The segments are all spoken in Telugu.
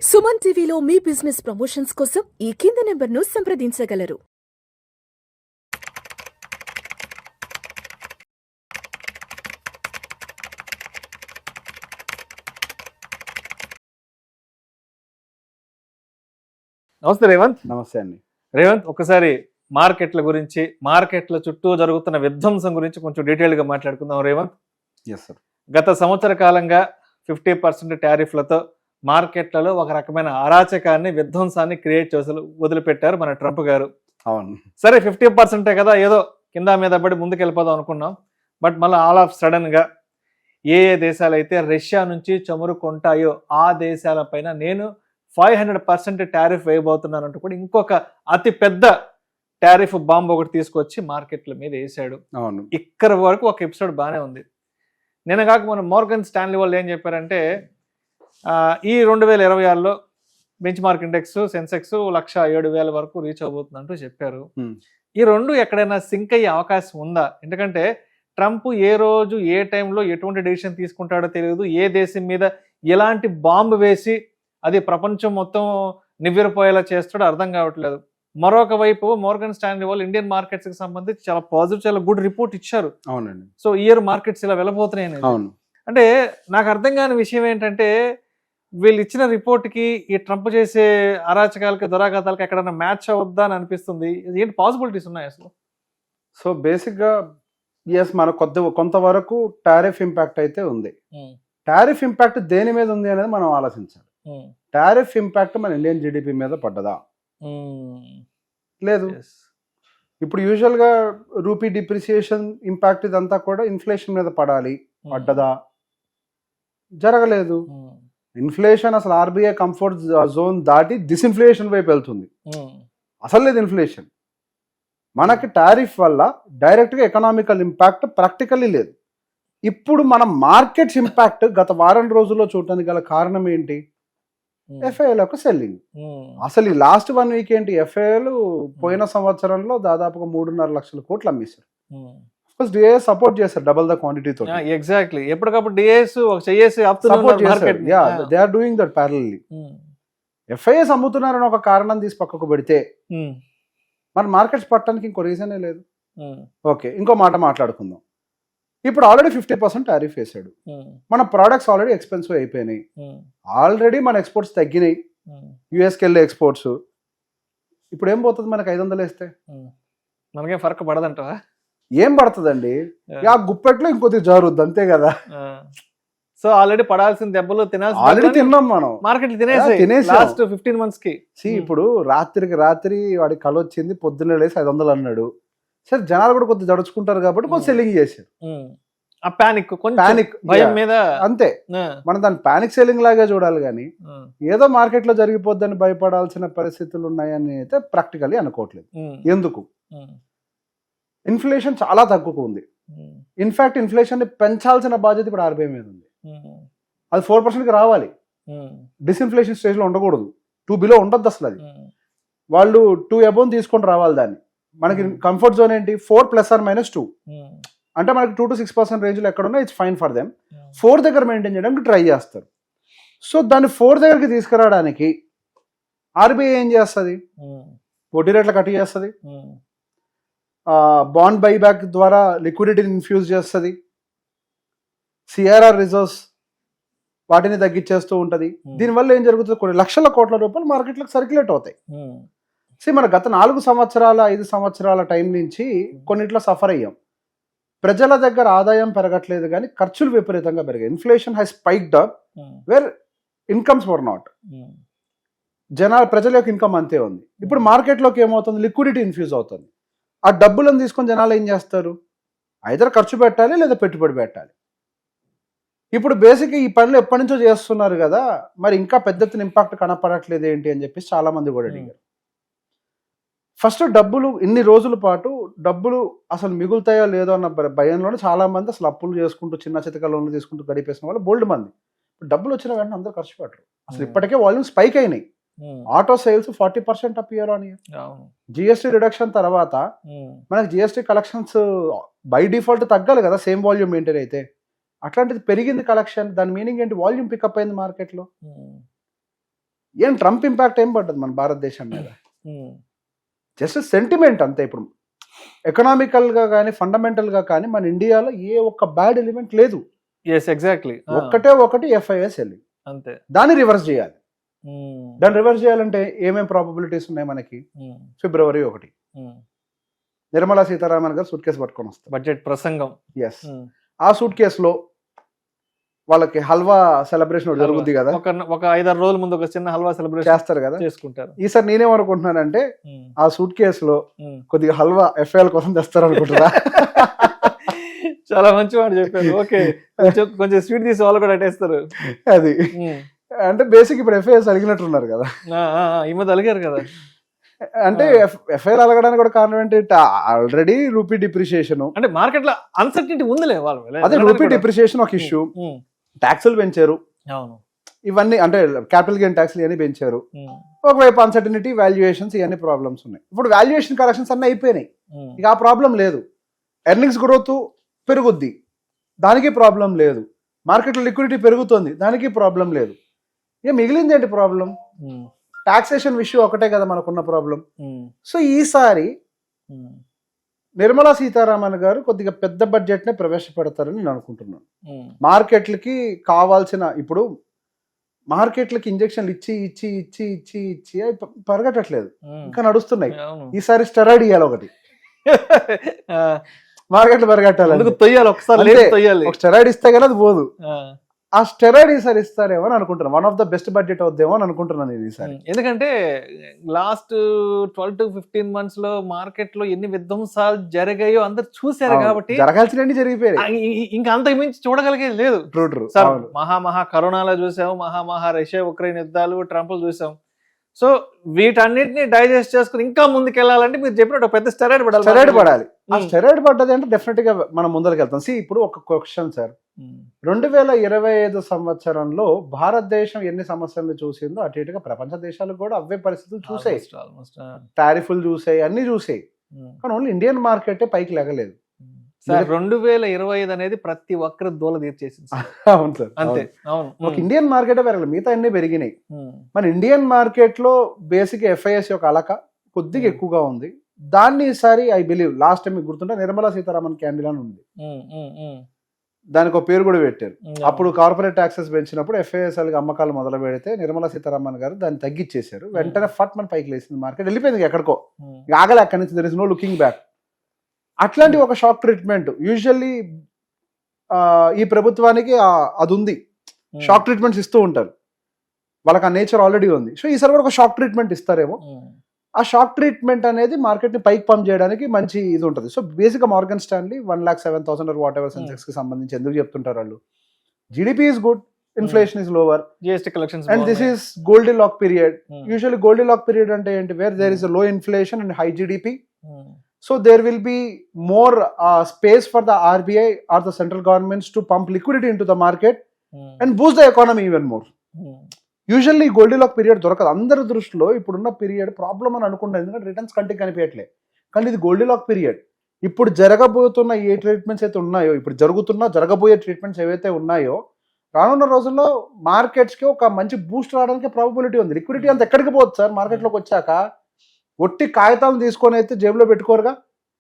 సుమన్ టీవీలో మీ బిజినెస్ ప్రమోషన్స్ కోసం ఈ కింది నెంబర్ను సంప్రదించగలరు. నమస్తే రేవంత్. నమస్తే అండి. రేవంత్, ఒకసారి మార్కెట్ల గురించి, మార్కెట్ల చుట్టూ జరుగుతున్న విధ్వంసం గురించి కొంచెం డీటెయిల్గా మాట్లాడుకుందాం రేవంత్. Yes sir. గత సంవత్సర కాలంగా 50% టారిఫ్లతో మార్కెట్లలో ఒక రకమైన అరాచకాన్ని, విధ్వంసాన్ని క్రియేట్ చేసి వదిలిపెట్టారు మన ట్రంప్ గారు. అవును. సరే 50% కదా, ఏదో కింద మీద పడి ముందుకు వెళ్ళిపోదాం అనుకున్నాం. బట్ మళ్ళీ ఆల్ ఆఫ్ సడన్గా ఏ దేశాలు అయితే రష్యా నుంచి చమురు కొంటాయో ఆ దేశాలపైన నేను 500% టారిఫ్ వేయబోతున్నానంటూ కూడా ఇంకొక అతి పెద్ద టారిఫ్ బాంబు ఒకటి తీసుకొచ్చి మార్కెట్ల మీద వేసాడు. అవును. ఇక్కడ వరకు ఒక ఎపిసోడ్ బాగానే ఉంది. నిన్న కాక మన మోర్గన్ స్టాన్లీ వాళ్ళు ఏం చెప్పారంటే, ఈ 2026లో బెంచ్ మార్క్ ఇండెక్స్ సెన్సెక్స్ 107,000 వరకు రీచ్ అవబోతుందంటూ చెప్పారు. ఈ రెండు ఎక్కడైనా సింక్ అయ్యే అవకాశం ఉందా? ఎందుకంటే ట్రంప్ ఏ రోజు ఏ టైంలో ఎటువంటి డెసిషన్ తీసుకుంటాడో తెలియదు. ఏ దేశం మీద ఎలాంటి బాంబు వేసి అది ప్రపంచం మొత్తం నివ్వెరపోయేలా చేస్తాడో అర్థం కావట్లేదు. మరొక వైపు మోర్గన్ స్టాన్లీ వాళ్ళు ఇండియన్ మార్కెట్స్ కి సంబంధించి చాలా పాజిటివ్, చాలా గుడ్ రిపోర్ట్ ఇచ్చారు. అవునండి. సో ఇయర్ మార్కెట్స్ ఇలా వెళ్ళబోతున్నాయి. అవును. అంటే నాకు అర్థం కాని విషయం ఏంటంటే, వీళ్ళు ఇచ్చిన రిపోర్ట్ కి ఈ ట్రంప్ చేసే అరాచకాలకి, దురాఘాతాలకి ఎక్కడైనా మ్యాచ్ అవుద్దా అని అనిపిస్తుంది. ఏంటి పాసిబిలిటీస్ ఉన్నాయి అసలు? సో బేసిక్గా ఎస్, మన కొంతవరకు టారిఫ్ ఇంపాక్ట్ అయితే ఉంది. టారిఫ్ ఇంపాక్ట్ దేని మీద ఉంది అనేది మనం ఆలోచించాలి. టారిఫ్ ఇంపాక్ట్ మన ఇండియన్ జీడిపి మీద పడ్డదా? లేదు. ఇప్పుడు యూజువల్గా రూపీ డిప్రిసియేషన్ ఇంపాక్ట్ ఇదంతా కూడా ఇన్ఫ్లేషన్ మీద పడాలి. పడ్డదా? జరగలేదు. ఇన్ఫ్లేషన్ అసలు ఆర్బీఐ కంఫర్ట్ జోన్ దాటి డిస్ఇన్ఫ్లేషన్ వైపు వెళ్తుంది. అసలు లేదు ఇన్ఫ్లేషన్. మనకి టారిఫ్ వల్ల డైరెక్ట్గా ఎకనామికల్ ఇంపాక్ట్ ప్రాక్టికల్లీ లేదు. ఇప్పుడు మనం మార్కెట్స్ ఇంపాక్ట్ గత వారం రోజుల్లో చూడటానికి గల కారణం ఏంటి? ఎఫ్ఐఎల్ యొక్క సెల్లింగ్. అసలు ఈ లాస్ట్ 1 వీక్ ఏంటి, ఎఫ్ఐఎల్ పోయిన సంవత్సరంలో దాదాపుగా 3.5 లక్షల కోట్లు అమ్మేశారు. డిఐఎస్ సపోర్ట్ చేశారు డబుల్ ద క్వాంటిటీతో. ఎగ్జాక్ట్లీ. ఎప్పటికప్పుడు డిఐఎస్ సపోర్ట్ చేశారు. They are doing that parallelly. FIIs అమ్ముతున్నారని ఒక కారణం తీసి పక్కకు పెడితే మన మార్కెట్స్ పట్టడానికి ఇంకో రీజనే లేదు. ఓకే, ఇంకో మాట మాట్లాడుకుందాం. ఇప్పుడు ఆల్రెడీ 50% టారిఫ్ వేసాడు. మన ప్రోడక్ట్స్ ఆల్రెడీ ఎక్స్పెన్సివ్ అయిపోయినాయి. ఆల్రెడీ మన ఎక్స్పోర్ట్స్ తగ్గినాయి. యుఎస్కి వెళ్ళే ఎక్స్పోర్ట్స్. ఇప్పుడు ఏం పోతుంది మనకి 500 వేస్తే? మనకేం ఫరక్ పడదంటావా? ఏం పడుతుందండి? ఆ గుప్పెట్లో ఇంకొద్ది జారుద్ది, అంతే కదా. సో ఆల్రెడీ పడాల్సిన దెబ్బలు ఆల్రెడీ తిన్నాం మనం. మార్కెట్ తినేసి లాస్ట్ 15 months కి. ఇప్పుడు రాత్రికి రాత్రి వాడికి కళ వచ్చింది, పొద్దున్న లేసి 500 అన్నాడు. సరే, జనాలు కూడా కొద్దిగా జడుచుకుంటారు కాబట్టి కొంచెం సెల్లింగ్ చేశారు. ఆ పానిక్ భయం మీద అంతే. మనం దాన్ని పానిక్ సెల్లింగ్ లాగా చూడాలి కానీ ఏదో మార్కెట్ లో జరిగిపోద్దని భయపడాల్సిన పరిస్థితులు ఉన్నాయని అయితే ప్రాక్టికల్లీ అనుకోవట్లేదు. ఎందుకు? ఇన్ఫ్లేషన్ చాలా తక్కువ ఉంది. ఇన్ఫాక్ట్ ఇన్ఫ్లేషన్ ని పెంచాల్సిన బాధ్యత ఇప్పుడు ఆర్బీఐ మీద ఉంది. అది 4%కి రావాలి. డిస్ఇన్ఫ్లేషన్ స్టేజ్ లో ఉండకూడదు. 2 బిలో ఉండద్దు అసలు. అది వాళ్ళు 2 అబోవ్ తీసుకొని రావాలి. దాన్ని మనకి కంఫర్ట్ జోన్ ఏంటి? 4 ± 2. అంటే మనకి 2 to 6% రేంజ్ లో ఎక్కడ ఉన్నా ఇట్స్ ఫైన్ ఫర్ దెమ్. 4 దగ్గర మెయింటైన్ చేయడానికి ట్రై చేస్తారు. సో దాన్ని 4 దగ్గరికి తీసుకురావడానికి ఆర్బీఐ ఏం చేస్తుంది? వడ్డీ రేట్లు కట్ చేస్తుంది. బాండ్ బైబ్యాక్ ద్వారా లిక్విడిటీని ఇన్ఫ్యూజ్ చేస్తుంది. సిఆర్ఆర్ రిజర్వ్స్ వాటిని తగ్గించేస్తూ ఉంటుంది. దీనివల్ల ఏం జరుగుతుంది? కొన్ని లక్షల కోట్ల రూపాయలు మార్కెట్లకు సర్క్యులేట్ అవుతాయి. మన గత 4 సంవత్సరాల 5 సంవత్సరాల టైం నుంచి కొన్నిట్లో సఫర్ అయ్యాం. ప్రజల దగ్గర ఆదాయం పెరగట్లేదు కానీ ఖర్చులు విపరీతంగా పెరిగాయి. Inflation has spiked up where incomes were not. ప్రజల యొక్క ఇన్కమ్ అంతే ఉంది. ఇప్పుడు మార్కెట్లోకి ఏమవుతుంది? లిక్విడిటీ ఇన్ఫ్యూజ్ అవుతుంది. ఆ డబ్బులను తీసుకొని జనాలు ఏం చేస్తారు? ఐదర్ ఖర్చు పెట్టాలి లేదా పెట్టుబడి పెట్టాలి. ఇప్పుడు బేసిక్గా ఈ పనులు ఎప్పటి నుంచో చేస్తున్నారు కదా, మరి ఇంకా పెద్ద ఎత్తున ఇంపాక్ట్ కనపడట్లేదు ఏంటి అని చెప్పేసి చాలా మంది కూడా అడిగారు. ఫస్ట్ డబ్బులు ఇన్ని రోజుల పాటు డబ్బులు అసలు మిగులుతాయో లేదో అన్న భయంలోనే చాలా మంది అసలు అప్పులు చేసుకుంటూ చిన్న చితక లోన్లు తీసుకుంటూ గడిపేసిన వాళ్ళు బోల్డ్ మంది. డబ్బులు వచ్చిన వెంటనే అందరూ ఖర్చు పెట్టరు. అసలు ఇప్పటికే వాల్యూమ్ స్పైక్ అయినాయి. Auto sales 40% up year on year. GST reduction తర్వాత మనకి జిఎస్టీ కలెక్షన్స్ బై డిఫాల్ట్ తగ్గాలి కదా, సేమ్ వాల్యూమ్ మెయింటైన్ అయితే. అట్లాంటిది పెరిగింది కలెక్షన్. దాని మీనింగ్ ఏంటి? వాల్యూమ్ పికప్ అయింది మార్కెట్లో. ఏం ట్రంప్ ఇంపాక్ట్ ఏం పడ్డది మన భారతదేశం మీద, జస్ట్ సెంటిమెంట్ అంతే. ఇప్పుడు ఎకనామికల్ గా కానీ ఫండమెంటల్ గా కానీ మన ఇండియాలో ఏ ఒక్క బ్యాడ్ ఎలిమెంట్ లేదు. ఎగ్జాక్ట్లీ ఒకటి FIS వెళ్ళి అంతే, దాన్ని రివర్స్ చేయాలి. దాన్ని రివర్స్ చేయాలంటే ఏమేం ప్రాబబిలిటీస్ ఉన్నాయి మనకి? February 1 నిర్మలా సీతారామన్ గారు సూట్ కేసు పట్టుకొని వస్తారు, బడ్జెట్ ప్రసంగం. ఎస్, ఆ సూట్ కేసులో వాళ్ళకి హల్వా సెలబ్రేషన్ జరుగుద్ది కదా, ఒక 5-6 రోజుల ముందు ఒక చిన్న హల్వా సెలబ్రేషన్ చేస్తారు కదా, చేసుకుంటారు. ఈసారి నేనేమనుకుంటున్నానంటే ఆ సూట్ కేసులో కొద్దిగా హల్వా FIL కోసం తెస్తారు అనుకుంటున్నా. చాలా మంచి మాట చెప్పారు. ఓకే, కొంచెం స్వీట్ తీసి వాళ్ళు కూడా అట్టేస్తారు. అది అంటే బేసిక్ ఇప్పుడు FIS అడిగినట్టున్నారు కదా, ఈ మధ్య అలిగారు కదా. అంటే FIL అలగడానికి కూడా కారణం ఏంటి? ఆల్రెడీ రూపీ డిప్రిషియేషన్, అంటే మార్కెట్ లో అన్సర్టనిటీ ఉందిలే వాళ్ళు. అదే రూపీ డిప్రిషియేషన్ ఒక ఇష్యూ, ట్యాక్సులు పెంచారు, అవును, ఇవన్నీ అంటే క్యాపిటల్ గెయిన్ ట్యాక్స్ ఇవన్నీ పెంచారు. ఒకవైపు అన్సర్టనిటీ, వాల్యుయేషన్స్, ఇవన్నీ ప్రాబ్లమ్స్ ఉన్నాయి. ఇప్పుడు వాల్యుయేషన్ కరెక్షన్స్ అన్నీ అయిపోయినాయి, ఇక ఆ ప్రాబ్లం లేదు. ఎర్నింగ్స్ గ్రోత్ పెరుగుద్ది, దానికి ప్రాబ్లం లేదు. మార్కెట్లో లిక్విడిటీ పెరుగుతుంది, దానికి ప్రాబ్లం లేదు. ఇక మిగిలింది ఏంటి ప్రాబ్లం? టాక్సేషన్ ఇష్యూ ఒకటే కదా మనకున్న ప్రాబ్లం. సో ఈసారి నిర్మలా సీతారామన్ గారు కొద్దిగా పెద్ద బడ్జెట్ నే ప్రవేశపెడతారని నేను అనుకుంటున్నాను. మార్కెట్లకి కావాల్సిన, ఇప్పుడు మార్కెట్లకి ఇంజక్షన్లు ఇచ్చి ఇచ్చి ఇచ్చి ఇచ్చి ఇచ్చి పెరగట్లేదు, ఇంకా నడుస్తున్నాయి. ఈసారి స్టెరాయిడ్ ఇవ్వాలి ఒకటి, మార్కెట్లు పెరగట్టాలి, తొయ్యాలి ఒకసారి, ఒక స్టెరాయిడ్ ఇస్తే కానీ అది పోదు. ఆ స్టెరాయిడ్ ఈసారి ఇస్తారేమో అని అనుకుంటున్నాను. One of the best budget అవుద్దేమో అని అనుకుంటున్నాను ఇది ఈసారి. ఎందుకంటే లాస్ట్ 12 to 15 months లో మార్కెట్ లో ఎన్ని విధ్వంసాలు జరిగాయో అందరు చూసారు కాబట్టి, జరగాల్సినవి జరిగిపోయాయి, ఇంకా అంతకు మించి చూడగలిగేది లేదు. ట్రూ సార్, మహా కరోనాలో చూసాం, మహా రష్యా ఉక్రెయిన్ యుద్ధాలు, ట్రంప్ చూసాం. సో వీటన్నిటిని డైజెస్ట్ చేసుకుని ఇంకా ముందుకు వెళ్ళాలంటే మీరు చెప్పినట్టు పెద్ద స్టెరాయిడ్ పడాలి. ఆ స్టెరాయిడ్ పడ్డది అంటే డెఫినెట్ గా మనం ముందరికి వెళ్తాం. ఇప్పుడు ఒక క్వశ్చన్ సార్, 2025 సంవత్సరంలో భారతదేశం ఎన్ని సమస్యలు చూసిందో అటు ఇటుగా ప్రపంచ దేశాలు కూడా అవే పరిస్థితులు చూసాయి, టారిఫ్లు చూసాయి, అన్ని చూసాయి. కానీ ఓన్లీ ఇండియన్ మార్కెటే పైకి లేగలేదు సార్. 2025 అనేది ప్రతి ఒక్కరు దూల తీర్చేసింది. అవును సార్, అంతే. అవును, ఒక ఇండియన్ మార్కెటే పెరగలేదు, మిగతా అన్ని పెరిగినాయి. మన ఇండియన్ మార్కెట్ లో బేసిక్ FIS యొక్క అలక కొద్దిగా ఎక్కువగా ఉంది. దాన్ని ఈసారి ఐ బిలీవ్ లాస్ట్ టైం మీకు గుర్తుంటే నిర్మలా సీతారామన్ క్యాండిల్ అని ఉంది, దానికి ఒక పేరు కూడా పెట్టారు. అప్పుడు కార్పొరేట్ ట్యాక్సెస్ పెంచినప్పుడు FIS అమ్మకాలు మొదలు పెడితే నిర్మలా సీతారామన్ గారు దాన్ని తగ్గించేశారు. వెంటనే ఫట్ మన పైకి లేసింది మార్కెట్, వెళ్ళిపోయింది ఎక్కడికో, ఆగలే అక్కడి నుంచి. There is no looking back. అట్లాంటి ఒక షాక్ ట్రీట్మెంట్ యూజువల్లీ ఈ ప్రభుత్వానికి అది ఉంది, షాక్ ట్రీట్మెంట్స్ ఇస్తూ ఉంటారు, వాళ్ళకి ఆ నేచర్ ఆల్రెడీ ఉంది. సో ఈసారి కూడా ఒక షాక్ ట్రీట్మెంట్ ఇస్తారేమో. ఆ షాక్ ట్రీట్మెంట్ అనేది మార్కెట్ ని పైకి పంప్ చేయడానికి మంచి ఇది ఉంటుంది. సో బేసిక్ గా Morgan Stanley 1,07,000 or whatever Sensex కి సంబంధించి ఎందుకు చెప్తుంటారు వాళ్ళు? GDP is good, inflation is lower, GST collections, and this is Goldilock period. Usually Goldilock period అంటే ఏంటి? Where there is low inflation and high GDP. So there will be more space for the RBI or the central governments to pump liquidity into the market and boost the economy even more. Usually Goldilock period దొరకదు అందరి దృష్టిలో. ఇప్పుడున్న పీరియడ్ ప్రాబ్లం అని అనుకుంటారు, ఎందుకంటే రిటర్న్స్ కంటికి కనిపించట్లే. కానీ ఇది గోల్డీలాక్ పీరియడ్. ఇప్పుడు జరగబోతున్న ఏ ట్రీట్మెంట్స్ అయితే ఉన్నాయో, ఇప్పుడు జరగబోయే ట్రీట్మెంట్స్ ఏవైతే ఉన్నాయో, రానున్న రోజుల్లో మార్కెట్స్ కి ఒక మంచి బూస్ట్ రావడానికి ప్రాబబిలిటీ ఉంది. లిక్విడిటీ అంత ఎక్కడికి పోతుంది సార్? మార్కెట్లోకి వచ్చాక ఒట్టి కాగితాలు తీసుకొని అయితే జేబులో పెట్టుకోరుగా.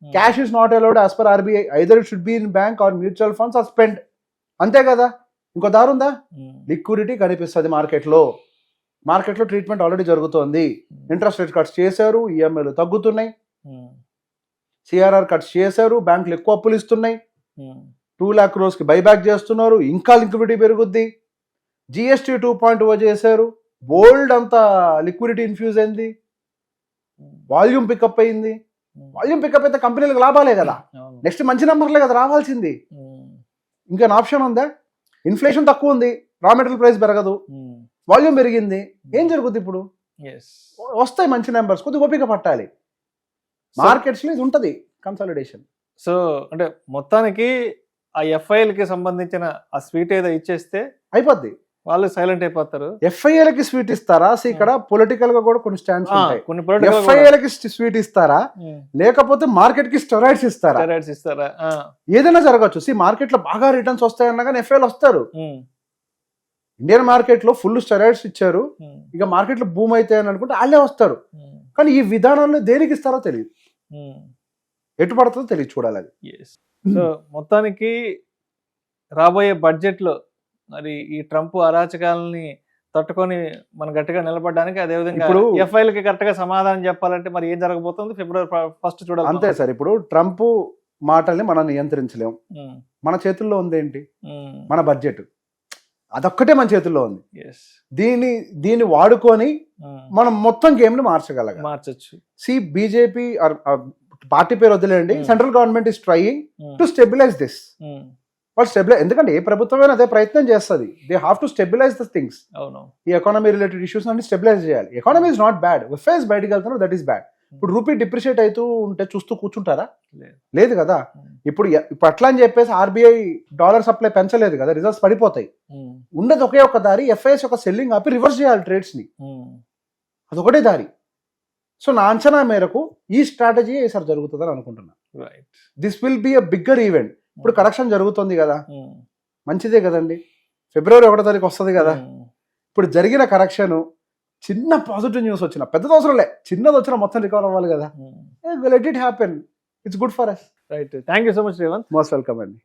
Cash is not allowed as per RBI, either it should be in bank or mutual funds or spend, అంతే కదా. ఇంకో దారి ఉందా? లిక్విడిటీ కనిపిస్తుంది మార్కెట్లో ట్రీట్మెంట్ ఆల్రెడీ జరుగుతోంది. ఇంట్రెస్ట్ రేట్ కట్స్ చేశారు, EMIలు తగ్గుతున్నాయి, CRR కట్స్ చేశారు, బ్యాంకులు ఎక్కువ అప్పులు ఇస్తున్నాయి, 2 lakh crores కి బైబ్యాక్ చేస్తున్నారు, ఇంకా లిక్విడిటీ పెరుగుద్ది. GST 2.0 చేశారు, బోల్డ్ అంతా లిక్విడిటీ ఇన్ఫ్యూజ్ అయింది, వాల్యూమ్ పికప్ అయింది. వాల్యూమ్ పికప్ అయితే కంపెనీలకు లాభాలే కదా, నెక్స్ట్ మంచి నెంబర్లే కదా రావాల్సింది. ఇంకా ఆప్షన్ ఉందా? ఇన్ఫ్లేషన్ తక్కువ ఉంది, రా మెటీరియల్ ప్రైస్ పెరగదు, వాల్యూమ్ పెరిగింది, ఏం జరుగుతుంది ఇప్పుడు? వస్తాయి మంచి నెంబర్స్, కొద్దిగా ఓపిక పట్టాలి. మార్కెట్స్ లో ఇది ఉంటది కన్సాలిడేషన్. సో అంటే మొత్తానికి ఆ FIL కి సంబంధించిన ఆ స్వీట్ ఏదో ఇచ్చేస్తే అయిపోద్ది, వాళ్ళు సైలెంట్ అయిపోతారు. FIL కి స్వీట్ ఇస్తారా? ఇక్కడ పొలిటికల్ గా కూడా కొన్ని స్టాండ్స్ ఉంటాయి. FIL కి స్వీట్ ఇస్తారా, లేకపోతే మార్కెట్ కి స్టెరాయిడ్స్ ఇస్తారా? ఏదైనా జరగచ్చు. మార్కెట్ లో బాగా రిటర్న్స్ వస్తాయన్నా కానీ FIL వస్తారు. ఇండియన్ మార్కెట్ లో ఫుల్ స్టెరాయిడ్స్ ఇచ్చారు, ఇక మార్కెట్ లో బూమ్ అయితే అని అనుకుంటే వాళ్ళే వస్తారు. కానీ ఈ విధానంలో దేనికి ఇస్తారో తెలియదు, ఎటు పడుతుందో తెలియదు, చూడాలి అది. సో మొత్తానికి రాబోయే బడ్జెట్ లో మరి ఈ ట్రంప్ అరాచకాలని తట్టుకొని మనం గట్టిగా నిలబడడానికి, అదేవిధంగా ఇప్పుడు ఎఫ్ఐలకి కరెక్ట్ గా సమాధానం చెప్పాలంటే మరి ఏం జరగబోతుంది ఫిబ్రవరి 1 చూడాలి. అంతే సార్. ఇప్పుడు ట్రంప్ మాటల్ని మనం నియంత్రించలేం, మన చేతుల్లో ఉంది ఏంటి, మన బడ్జెట్, అదొక్కటే మన చేతుల్లో ఉంది. దీన్ని వాడుకొని మనం మొత్తం గేమ్ ని మార్చొచ్చు. బీజేపీ పార్టీ పేరు వదిలేండి, central government is trying to stabilise this. వాళ్ళు స్టెబిలైజ్, ఎందుకంటే ఏ ప్రభుత్వమైనా అదే ప్రయత్నం చేస్తుంది. They have to stabilise the things. ఈ ఎకానమీ రిలేటెడ్ ఇష్యూస్ అన్ని స్టెబిలైజ్ చేయాలి. ఎకానమీ ఇస్ నాట్ బ్యాడ్, ఫేస్ బయటకు వెళ్తున్నారు, దట్ ఈస్ బ్యాడ్. ఇప్పుడు రూపీ డిప్రిషియేట్ అవుతూ ఉంటే చూస్తూ కూర్చుంటారా? లేదు కదా. ఇప్పుడు అట్లా అని చెప్పేసి ఆర్బీఐ డాలర్ సప్లై పెంచలేదు కదా, రిజల్ట్స్ పడిపోతాయి. ఉండదు ఒకే ఒక దారి, ఎఫ్ఐఎస్ ఒక సెల్లింగ్ ఆపి రివర్స్ చేయాలి ట్రేడ్స్ ని, అదొకటే దారి. సో నా అంచనా మేరకు ఈ స్ట్రాటజీ ఈసారి జరుగుతుందని అనుకుంటున్నా. This will be a bigger event. ఇప్పుడు కరెక్షన్ జరుగుతుంది కదా, మంచిదే కదండి. ఫిబ్రవరి 1వ తారీఖు వస్తుంది కదా. ఇప్పుడు జరిగిన కరెక్షన్ చిన్న పాజిటివ్ న్యూస్ వచ్చిన, పెద్దది అవసరం లే, చిన్నది వచ్చినా మొత్తం రికవర్ అవ్వాలి కదా. Let it happen, it's good for us. Right, thank you so much Revanth. Most welcome అండి.